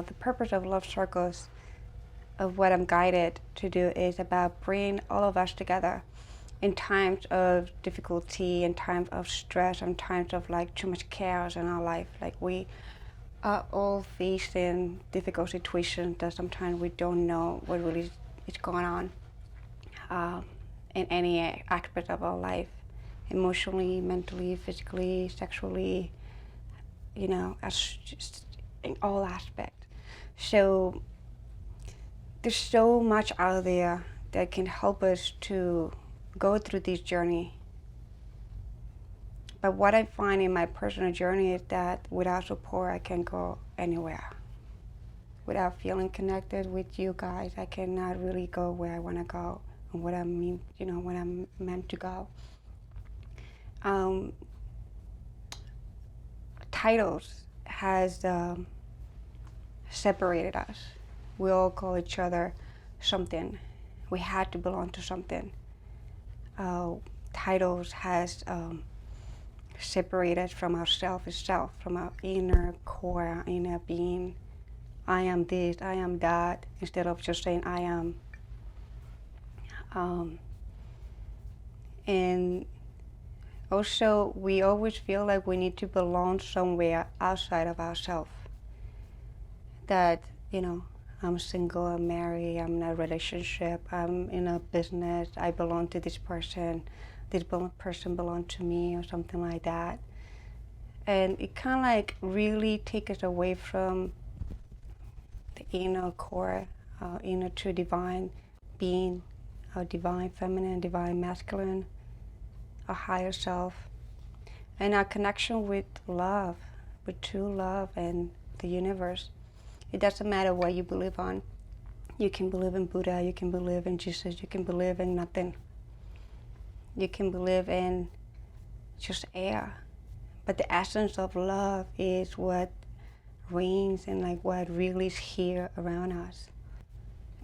the purpose of Love Circles, of what I'm guided to do, is about bringing all of us together in times of difficulty, in times of stress, in times of like too much chaos in our life. Like we are all facing difficult situations that sometimes we don't know what really is going on in any aspect of our life, emotionally, mentally, physically, sexually, as just in all aspects. So there's so much out there that can help us to go through this journey. But what I find in my personal journey is that without support, I can't go anywhere. Without feeling connected with you guys, I cannot really go where I want to go and what what I'm meant to go. Titles has separated us. We all call each other something. We had to belong to something. Titles has separated from ourself itself, from our inner core, our inner being. I am this, I am that, instead of just saying I am. And also, we always feel like we need to belong somewhere outside of ourselves. That, I'm single, I'm married, I'm in a relationship, I'm in a business, I belong to this person belongs to me, or something like that. And it kind of like really takes us away from the inner core, inner to divine being, divine feminine, divine masculine, our higher self, and our connection with love, with true love and the universe. It doesn't matter what you believe on. You can believe in Buddha, you can believe in Jesus, you can believe in nothing. You can believe in just air. But the essence of love is what reigns and like what really is here around us.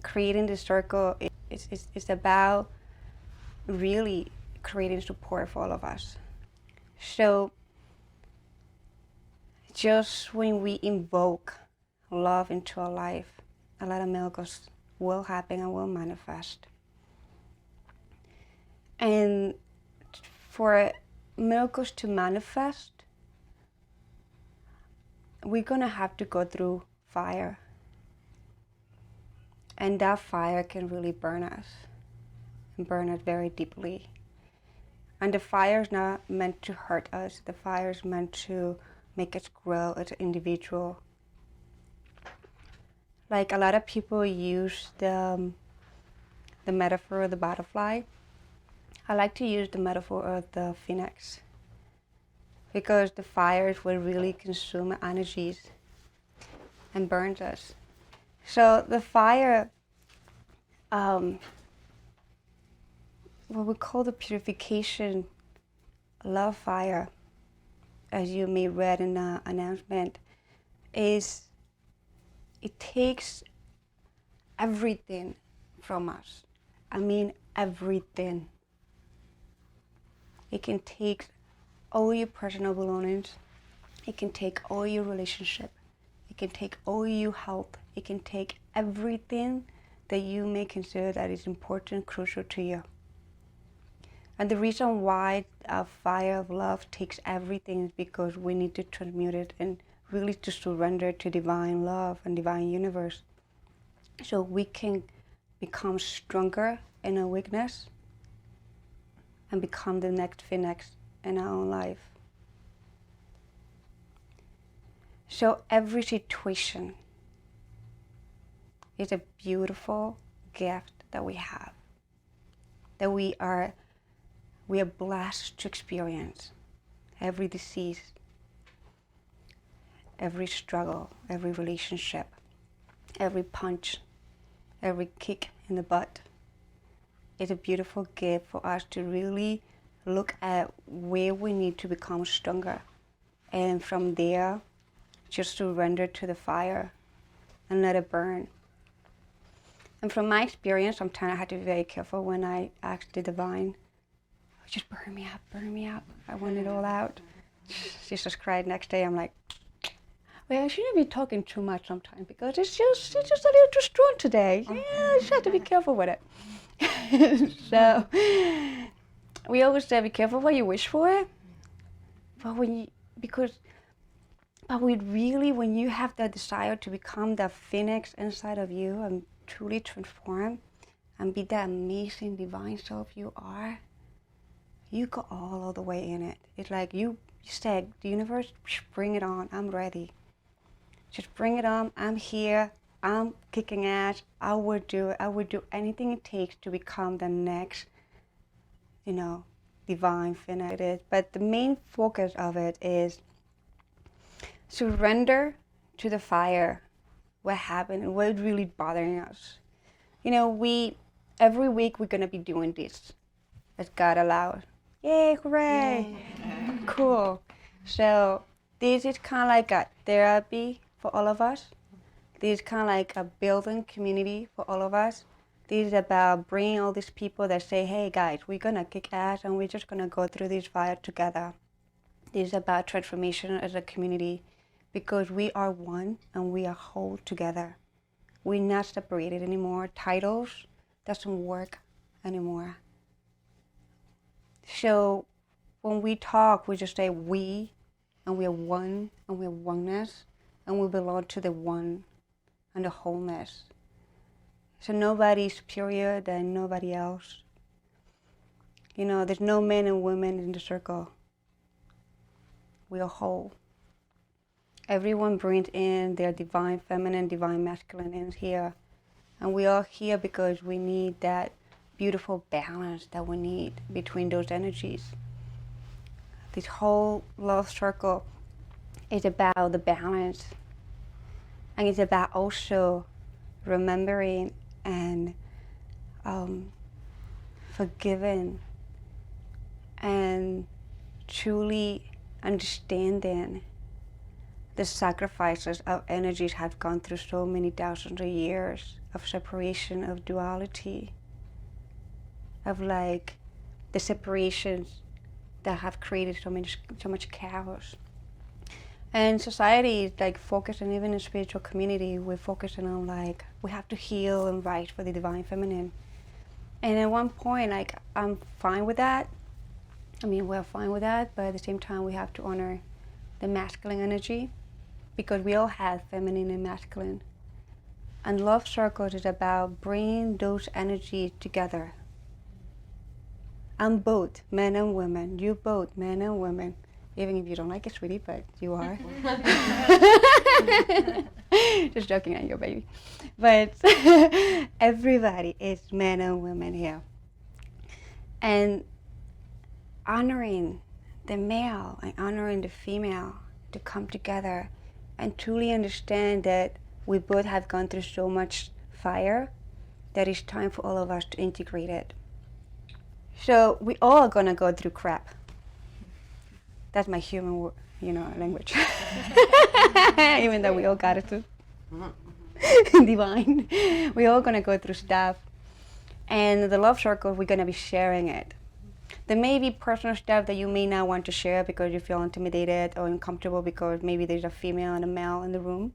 Creating the circle is about really creating support for all of us. So just when we invoke love into our life, a lot of miracles will happen and will manifest. And for miracles to manifest, we're gonna have to go through fire. And that fire can really burn us, and burn us very deeply. And the fire is not meant to hurt us. The fire is meant to make us grow as an individual. Like a lot of people use the metaphor of the butterfly. I like to use the metaphor of the phoenix, because the fires will really consume energies and burns us. So the fire, what we call the purification love fire, as you may read in the announcement, is it takes everything from us. I mean everything. It can take all your personal belongings. It can take all your relationship. It can take all your health. It can take everything that you may consider that is important, crucial to you. And the reason why a fire of love takes everything is because we need to transmute it and really to surrender to divine love and divine universe, so we can become stronger in our weakness and become the next phoenix in our own life. So every situation is a beautiful gift that we have, that we are blessed to experience. Every disease, every struggle, every relationship, every punch, every kick in the butt is a beautiful gift for us to really look at where we need to become stronger. And from there, just surrender to the fire and let it burn. And from my experience, sometimes I had to be very careful when I asked the divine, just burn me up, burn me up. I want it all out. Jesus cried. Next day, I'm like, Well, I shouldn't be talking too much sometimes because it's just a little too strong today. Yeah, I just have to be careful with it. So we always say be careful what you wish for. But when you have that desire to become that phoenix inside of you and truly transform and be that amazing divine self you are, you go all the way in it. It's like you said, the universe, bring it on, I'm ready. Just bring it on, I'm here, I'm kicking ass, I would do it. I would do anything it takes to become the next, divine phoenix. But the main focus of it is surrender to the fire. What happened and what's really bothering us. Every week we're gonna be doing this, as God allows. Yay, hooray! Yay. Cool. So this is kind of like a therapy for all of us. This is kind of like a building community for all of us. This is about bringing all these people that say, hey guys, we're gonna kick ass and we're just gonna go through this fire together. This is about transformation as a community because we are one and we are whole together. We're not separated anymore. Titles doesn't work anymore. So when we talk, we just say we, and we are one, and we are oneness, and we belong to the one and the wholeness. So nobody's superior than nobody else. There's no men and women in the circle. We are whole. Everyone brings in their divine feminine, divine masculine in here. And we are here because we need that beautiful balance that we need between those energies. This whole love circle is about the balance. And it's about also remembering and forgiving and truly understanding the sacrifices of energies have gone through so many thousands of years of separation, of duality, of like the separations that have created so much chaos. And society is like focusing, even in spiritual community, we're focusing on like, we have to heal and rise for the divine feminine. And at one point, like, I'm fine with that. I mean, we're fine with that, but at the same time, we have to honor the masculine energy because we all have feminine and masculine. And love circles is about bringing those energies together. I'm both men and women. You both men and women. Even if you don't like it, sweetie, but you are. Just joking on you, baby. But everybody is men and women here. And honoring the male and honoring the female to come together and truly understand that we both have gone through so much fire that it's time for all of us to integrate it. So we all are gonna go through crap. That's my human, language. Even though we all got it too. Divine. We're all gonna go through stuff. And the love circle, we're gonna be sharing it. There may be personal stuff that you may not want to share because you feel intimidated or uncomfortable because maybe there's a female and a male in the room.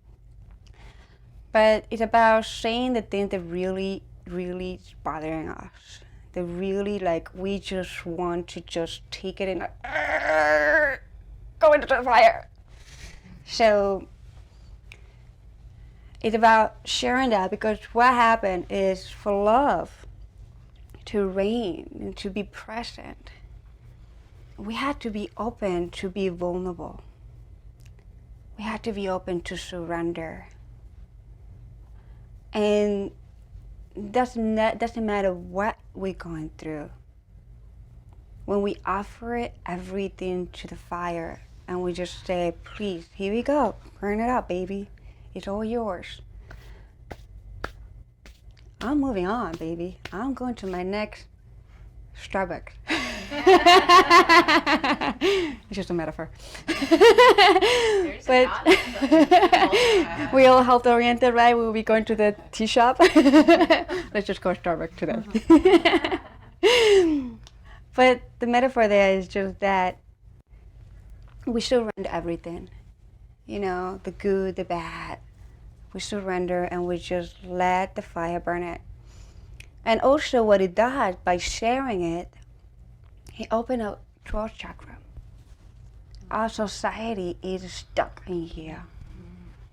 But it's about saying the things that really, really is bothering us. That really, like, we just want to just take it and go into the fire. So it's about sharing that because what happened is for love to reign and to be present, we had to be open to be vulnerable. We had to be open to surrender. And doesn't matter what we're going through. When we offer everything to the fire and we just say, please, here we go, burn it up, baby. It's all yours. I'm moving on, baby. I'm going to my next Starbucks. It's just a metaphor. But we all health oriented, right? We'll be going to the tea shop. Let's just go to Starbucks today. But the metaphor there is just that we surrender everything. the good, the bad. We surrender and we just let the fire burn it. And also what it does, by sharing it, it opens up 12th chakra. Our society is stuck in here.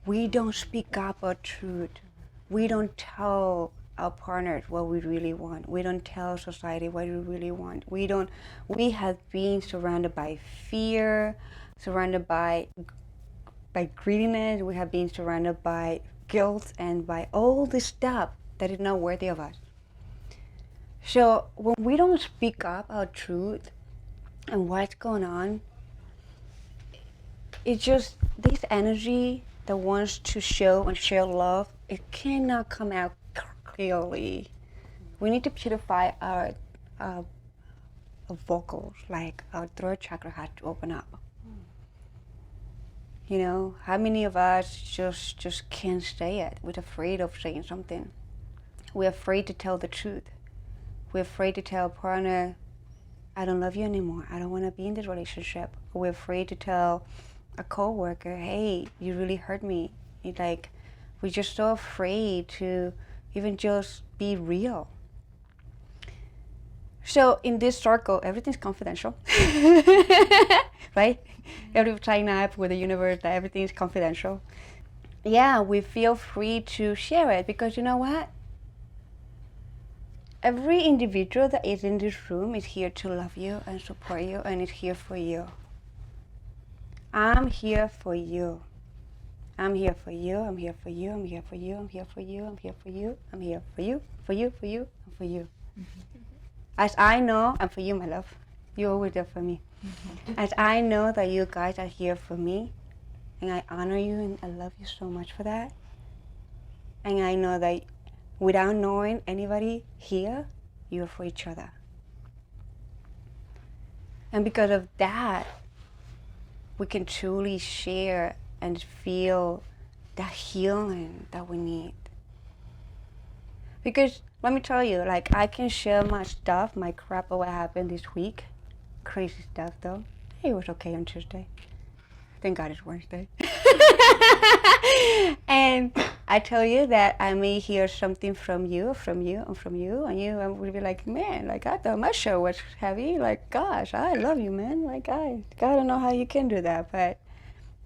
We don't speak up our truth. We don't tell our partners what we really want. We don't tell society what we really want. We have been surrounded by fear, surrounded by greediness. We have been surrounded by guilt and by all this stuff that is not worthy of us. So when we don't speak up our truth and what's going on, it's just this energy that wants to show and share love, it cannot come out clearly. We need to purify our vocals, like our throat chakra has to open up. How many of us just can't say it? We're afraid of saying something. We're afraid to tell the truth. We're afraid to tell a partner, I don't love you anymore. I don't want to be in this relationship. We're afraid to tell a coworker, hey, you really hurt me. We're just so afraid to even just be real. So in this circle, everything's confidential, right? Every sign up with the universe, that everything's confidential. Yeah, we feel free to share it because you know what? Every individual that is in this room is here to love you and support you and is here for you. I'm here for you. I'm here for you. I'm here for you. I'm here for you. I'm here for you. I'm here for you. I'm here for you. For you. For you. And for you. As I know, and for you, my love, you're always there for me. As I know that you guys are here for me, and I honor you and I love you so much for that. And I know that without knowing anybody here, you're for each other. And because of that, we can truly share and feel the healing that we need. Because let me tell you, I can share my stuff, my crap of what happened this week. Crazy stuff though. It was okay on Tuesday. Thank God it's Wednesday. And I tell you that I may hear something from you, and you will be like, man, I thought my show was heavy. Gosh, I love you, man. I don't know how you can do that, but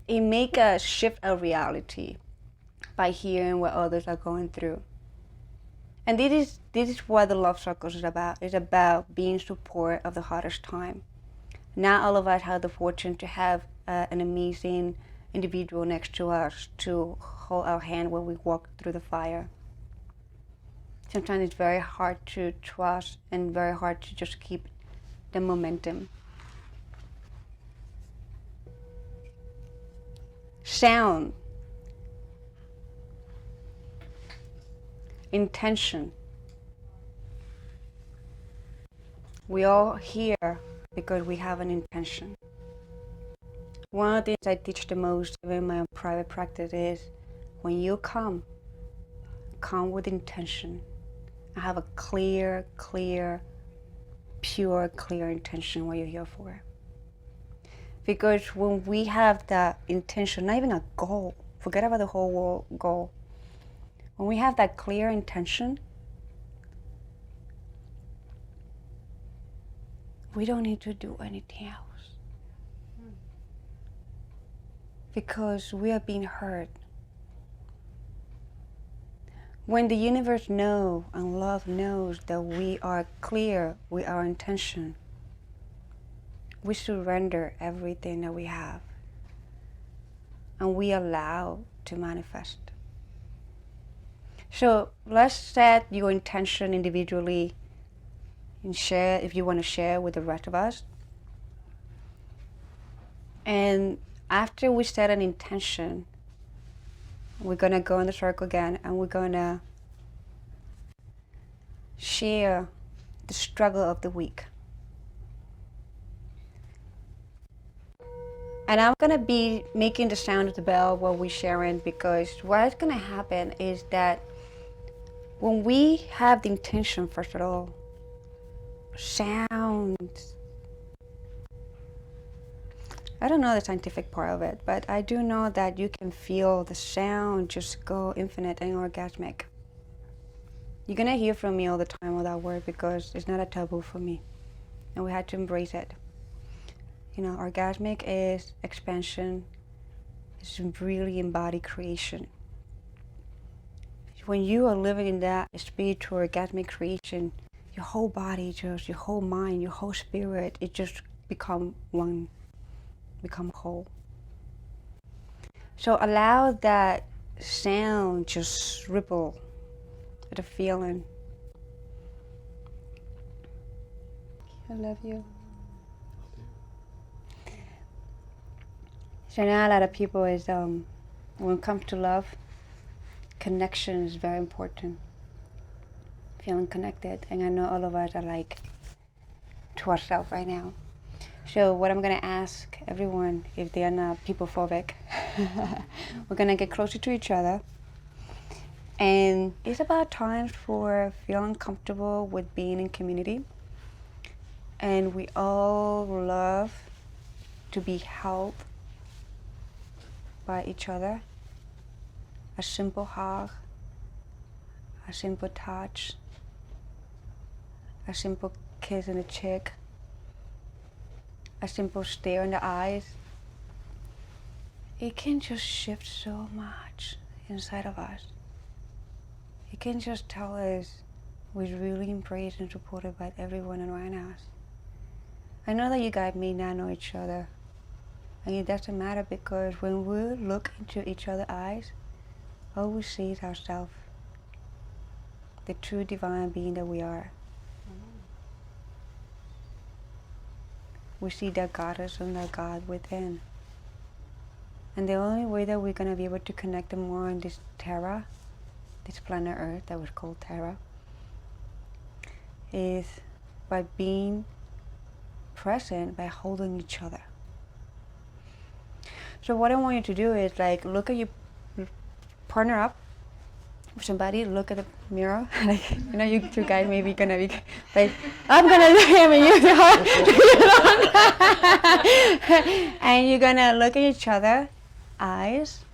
it make us shift our reality by hearing what others are going through. And this is what the Love Circles is about. It's about being support of the hardest time. Not all of us have the fortune to have an amazing individual next to us to hold our hand when we walk through the fire. Sometimes it's very hard to trust and very hard to just keep the momentum. Sound. Intention. We all here because we have an intention. One of the things I teach the most in my private practice is when you come with intention. I have a clear, pure intention what you're here for. Because when we have that intention, not even a goal, forget about the whole goal. When we have that clear intention, we don't need to do anything else. Because we are being heard. When the universe knows and love knows that we are clear with our intention, we surrender everything that we have and we allow to manifest. So let's set your intention individually and share if you want to share with the rest of us. And after we set an intention, we're going to go in the circle again and we're going to share the struggle of the week. And I'm going to be making the sound of the bell while we're sharing, because what's going to happen is that when we have the intention, first of all, sounds I don't know the scientific part of it, but I do know that you can feel the sound just go infinite and orgasmic. You're gonna hear from me all the time with that word because it's not a taboo for me, and we had to embrace it. You know, orgasmic is expansion. It's really embodied creation. When you are living in that spiritual orgasmic creation, your whole body, just your whole mind, your whole spirit, it just become one, become whole. So allow that sound just ripple with a feeling. I love you. So now a lot of people is when it comes to love, connection is very important. Feeling connected, and I know all of us are like to ourselves right now. So what I'm gonna ask everyone, if they are not people-phobic, we're gonna get closer to each other. And it's about time for feeling comfortable with being in community. And we all love to be held by each other. A simple hug, a simple touch, a simple kiss on the cheek, a simple stare in the eyes. It can just shift so much inside of us. It can just tell us we're really embraced and supported by everyone around us. I know that you guys may not know each other, and it doesn't matter because when we look into each other's eyes, all we see is ourselves, the true divine being that we are. We see that goddess and that God within. And the only way that we're going to be able to connect more on this Terra, this planet Earth that was called Terra, is by being present, by holding each other. So what I want you to do is like look at your partner up with somebody, look at the mirror, like you know you two guys maybe gonna be like I'm gonna look at him and you don't. And you're gonna look at each other eyes,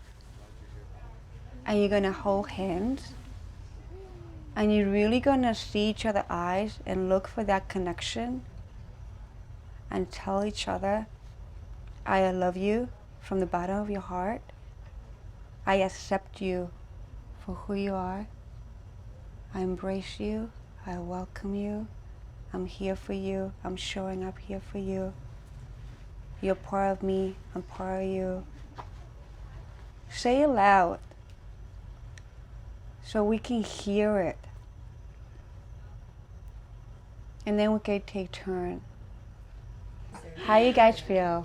and you're gonna hold hands, and you're really gonna see each other eyes and look for that connection and tell each other, I love you from the bottom of your heart. I accept you for who you are. I embrace you. I welcome you. I'm here for you. I'm showing up here for you. You're part of me. I'm part of you. Say it loud so we can hear it. And then we can take turn. How you guys feel?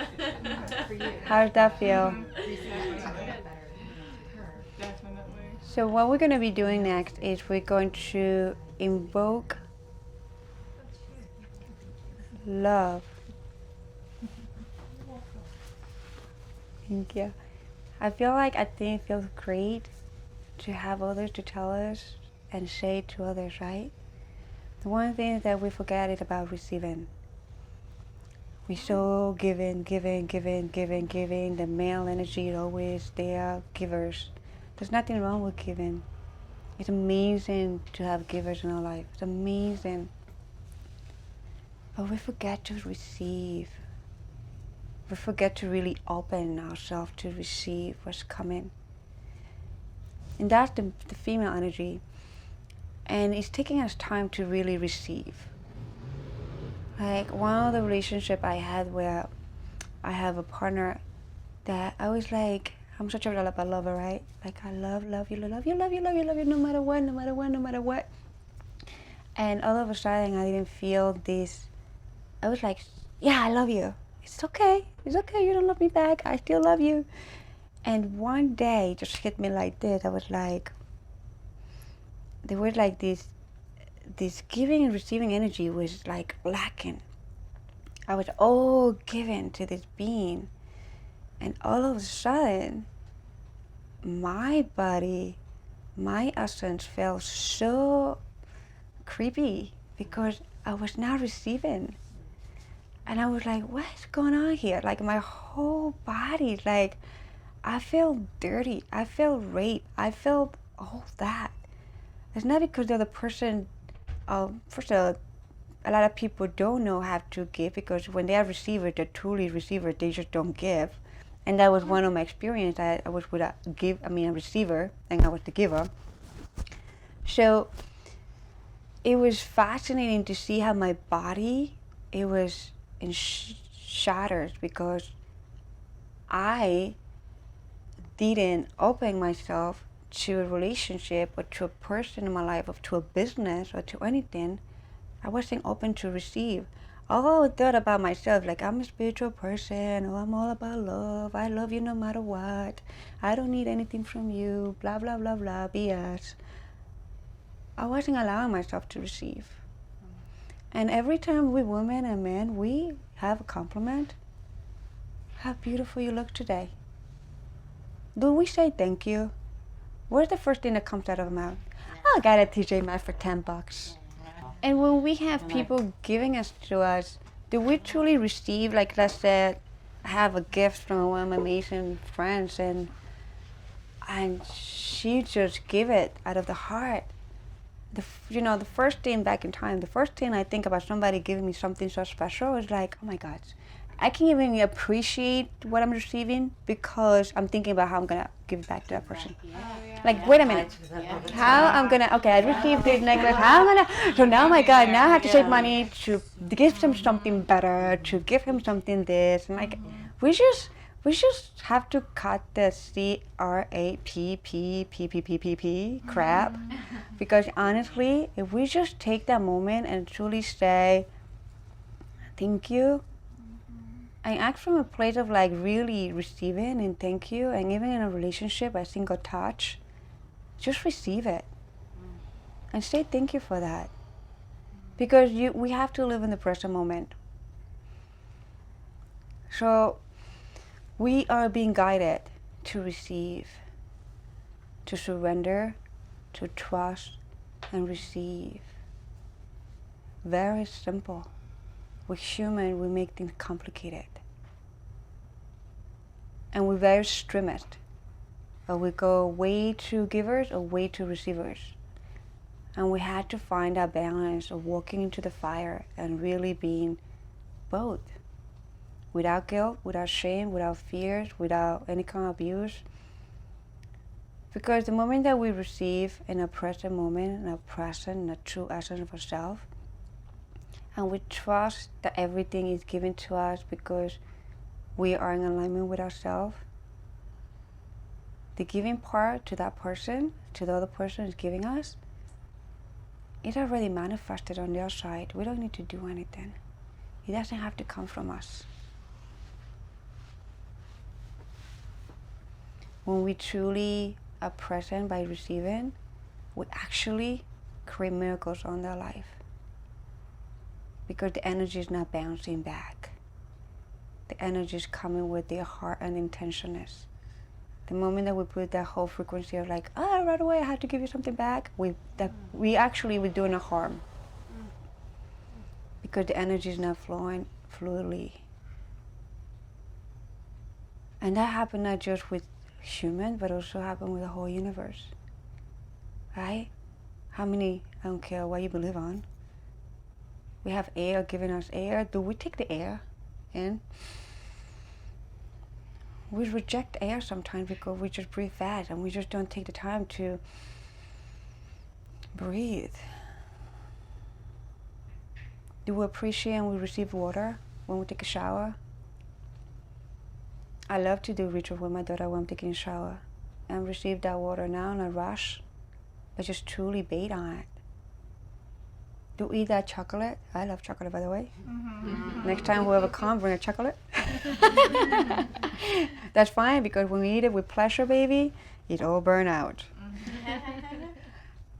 How does that feel? So what we're going to be doing next is we're going to invoke love. Thank you. I think it feels great to have others to tell us and say to others, right? The one thing that we forget is about receiving. We're so giving. The male energy is always there, givers. There's nothing wrong with giving. It's amazing to have givers in our life. It's amazing. But we forget to receive. We forget to really open ourselves to receive what's coming. And that's the female energy. And it's taking us time to really receive. Like one of the relationship I had where I have a partner that I was like, I'm such a lover, right? Like I love you, no matter what. And all of a sudden I didn't feel this. I was like, yeah, I love you. It's okay, you don't love me back, I still love you. And one day it just hit me like this. I was like, there was like this giving and receiving energy was like lacking. I was all given to this being, and all of a sudden my body, my essence felt so creepy because I was not receiving. And I was like, what's going on here? Like my whole body, like I feel dirty. I feel raped. I feel all that. It's not because the other person, first of all, a lot of people don't know how to give because when they are receivers, they're truly receivers, they just don't give. And that was one of my experience. I was with a receiver, and I was the giver. So it was fascinating to see how my body, it was in shatters because I didn't open myself to a relationship or to a person in my life or to a business or to anything. I wasn't open to receive. All I thought about myself, like I'm a spiritual person, oh, I'm all about love, I love you no matter what, I don't need anything from you, blah, blah, blah, blah, BS. I wasn't allowing myself to receive. And every time we women and men, we have a compliment. How beautiful you look today. Do we say thank you? What's the first thing that comes out of our mouth? Oh, I got a TJ Maxx for $10. And when we have people giving us to us, do we truly receive? Like let's say, I have a gift from one of my amazing friends, and she just give it out of the heart. The first thing back in time, the first thing I think about somebody giving me something so special is like, oh my God, I can't even appreciate what I'm receiving because I'm thinking about how I'm gonna give it back to that person. Like, wait a minute, how I'm gonna, okay, I received this necklace, how am I gonna, so now, my God, now I have to save money to give him something better, to give him something this, and like, we just have to cut the CRAPPPPPP crap, because honestly, if we just take that moment and truly say, thank you, and act from a place of like really receiving and thank you, and even in a relationship, a single touch, just receive it and say thank you for that, because we have to live in the present moment. So we are being guided to receive, to surrender, to trust and receive. Very simple. We're human, we make things complicated. And we're very extremist. Or we go way to givers or way to receivers. And we had to find that balance of walking into the fire and really being both. Without guilt, without shame, without fears, without any kind of abuse. Because the moment that we receive in a present moment, in a present, in a true essence of ourselves, and we trust that everything is given to us because we are in alignment with ourselves, the giving part to that person, to the other person is giving us, it's already manifested on the outside. We don't need to do anything. It doesn't have to come from us. When we truly are present by receiving, we actually create miracles on their life. Because the energy is not bouncing back. The energy is coming with their heart and intentionness. The moment that we put that whole frequency of like, oh, right away I have to give you something back, we actually were doing a harm. Because the energy is not flowing fluidly. And that happened not just with humans, but also happened with the whole universe. Right? How many, I don't care what you believe on, we have air giving us air. Do we take the air in? We reject air sometimes because we just breathe fast and we just don't take the time to breathe. Do we appreciate and we receive water when we take a shower? I love to do rituals with my daughter when I'm taking a shower and receive that water now in a rush, but just truly bathe on it. Do we eat that chocolate? I love chocolate, by the way. Mm-hmm. Next time whoever comes, bring a chocolate. That's fine, because when we eat it with pleasure, baby, it all burn out.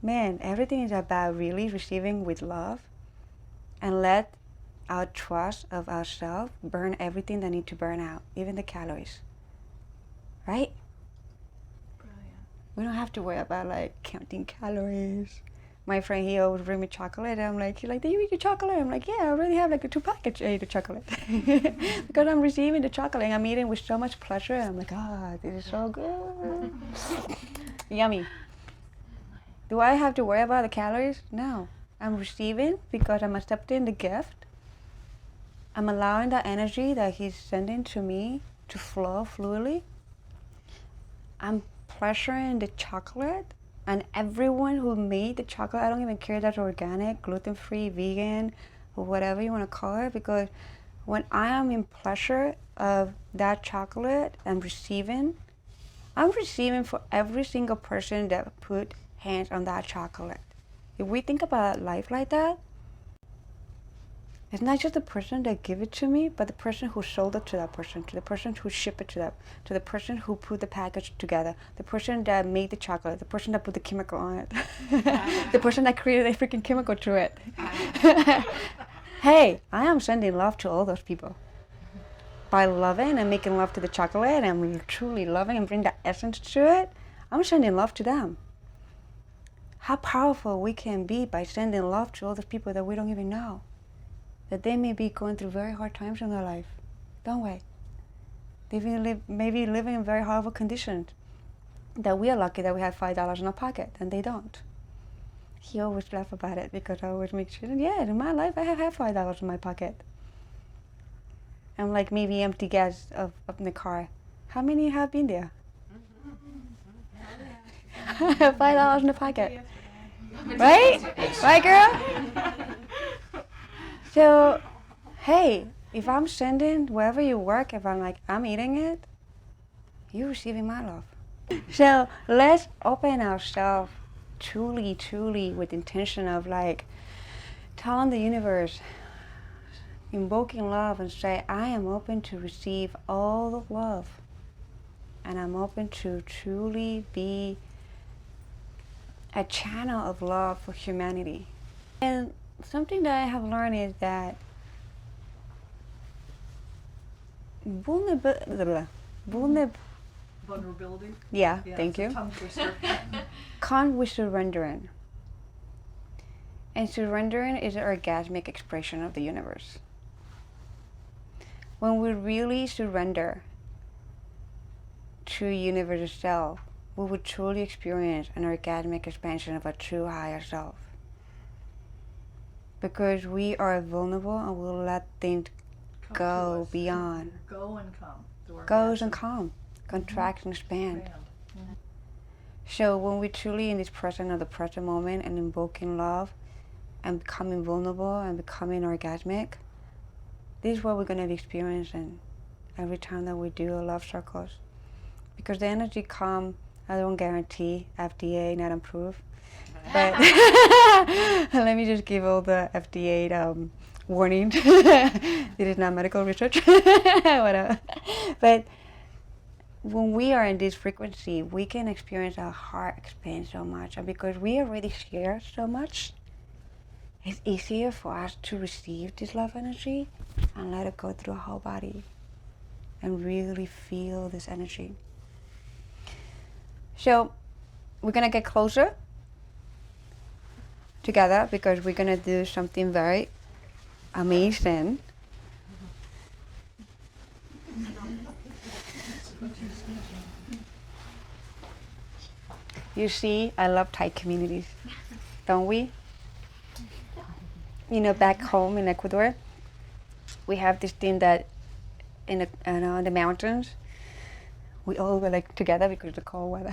Man, everything is about really receiving with love and let our trust of ourselves burn everything that needs to burn out, even the calories. Right? Brilliant. We don't have to worry about like counting calories. My friend, he always bring me chocolate. And I'm like, he's like, do you eat your chocolate? I'm like, yeah, I already have like 2 packets. I ate the chocolate. Because I'm receiving the chocolate and I'm eating with so much pleasure. And I'm like, this is so good. Yummy. Do I have to worry about the calories? No. I'm receiving because I'm accepting the gift. I'm allowing the energy that he's sending to me to flow fluidly. I'm pleasuring the chocolate. And everyone who made the chocolate, I don't even care if that's organic, gluten-free, vegan, or whatever you want to call it, because when I am in pleasure of that chocolate and I'm receiving for every single person that put hands on that chocolate. If we think about life like that, it's not just the person that gave it to me, but the person who sold it to that person, to the person who shipped it to them, to the person who put the package together, the person that made the chocolate, the person that put the chemical on it, the person that created a freaking chemical to it. Hey, I am sending love to all those people. By loving and making love to the chocolate, and I'm truly loving and bring that essence to it, I'm sending love to them. How powerful we can be by sending love to all those people that we don't even know. That they may be going through very hard times in their life, don't we? They may be living in very horrible conditions. That we are lucky that we have $5 in our pocket, and they don't. He always laughs about it because I always make sure, yeah, in my life I have had $5 in my pocket. I'm like maybe empty gas in the car. How many have been there? $5 in the pocket. Right? Right, girl? So, hey, if I'm sending wherever you work, if I'm eating it, you're receiving my love. So let's open ourselves truly with intention of telling the universe, invoking love and say, I am open to receive all the love. And I'm open to truly be a channel of love for humanity. And something that I have learned is that vulnerability. Yeah, thank you. Come with surrendering. And surrendering is an orgasmic expression of the universe. When we really surrender to universe itself, we would truly experience an orgasmic expansion of our true higher self. Because we are vulnerable and we'll let things go beyond. Go and come. Goes and come. Contract and expand. Mm-hmm. So when we're truly in this present of the present moment and invoking love and becoming vulnerable and becoming orgasmic, this is what we're going to be experiencing every time that we do love circles. Because the energy come, I don't guarantee, FDA not approved. But let me just give all the FDA warning. This is not medical research. Whatever. But when we are in this frequency, we can experience our heart expand so much. And because we already share so much, it's easier for us to receive this love energy and let it go through our whole body and really feel this energy. So we're going to get closer together because we're going to do something very amazing. You see, I love Thai communities, don't we? You know, back home in Ecuador, we have this thing that in the mountains, we all were together because of the cold weather.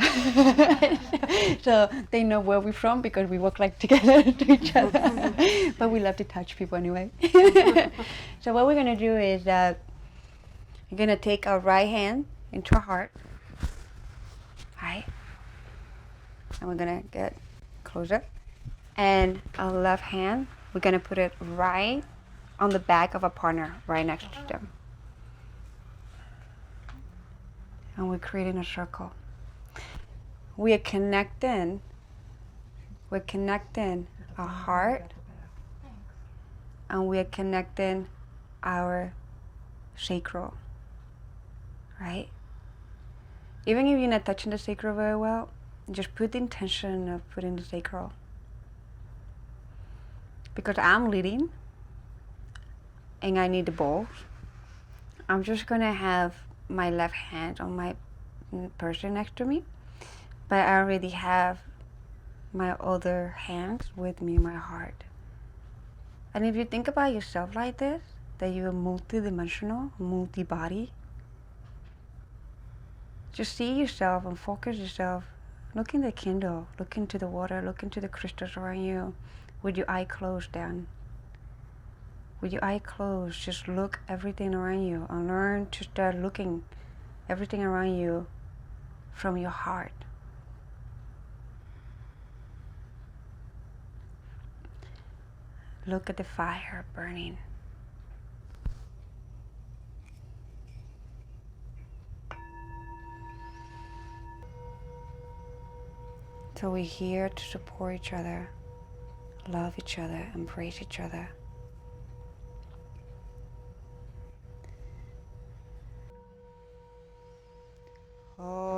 So they know where we're from because we walk together to each other. But we love to touch people anyway. So what we're going to do is we're going to take our right hand into our heart, right? And we're going to get closer. And our left hand, we're going to put it right on the back of a partner, right next to them. And we're creating a circle. We are connecting. We're connecting our heart, and we are connecting our sacral, right? Even if you're not touching the sacral very well, just put the intention of putting the sacral. because I'm leading and I need the balls, I'm just gonna have my left hand on my person next to me, but I already have my other hands with me in my heart. And if you think about yourself like this, that you're multi-dimensional, multi-body, just see yourself and focus yourself. Look in the candle, look into the water, look into the crystals around you with your eye closed down. With your eye closed, just look everything around you and learn to start looking everything around you from your heart. Look at the fire burning. So we're here to support each other, love each other, embrace each other. Oh.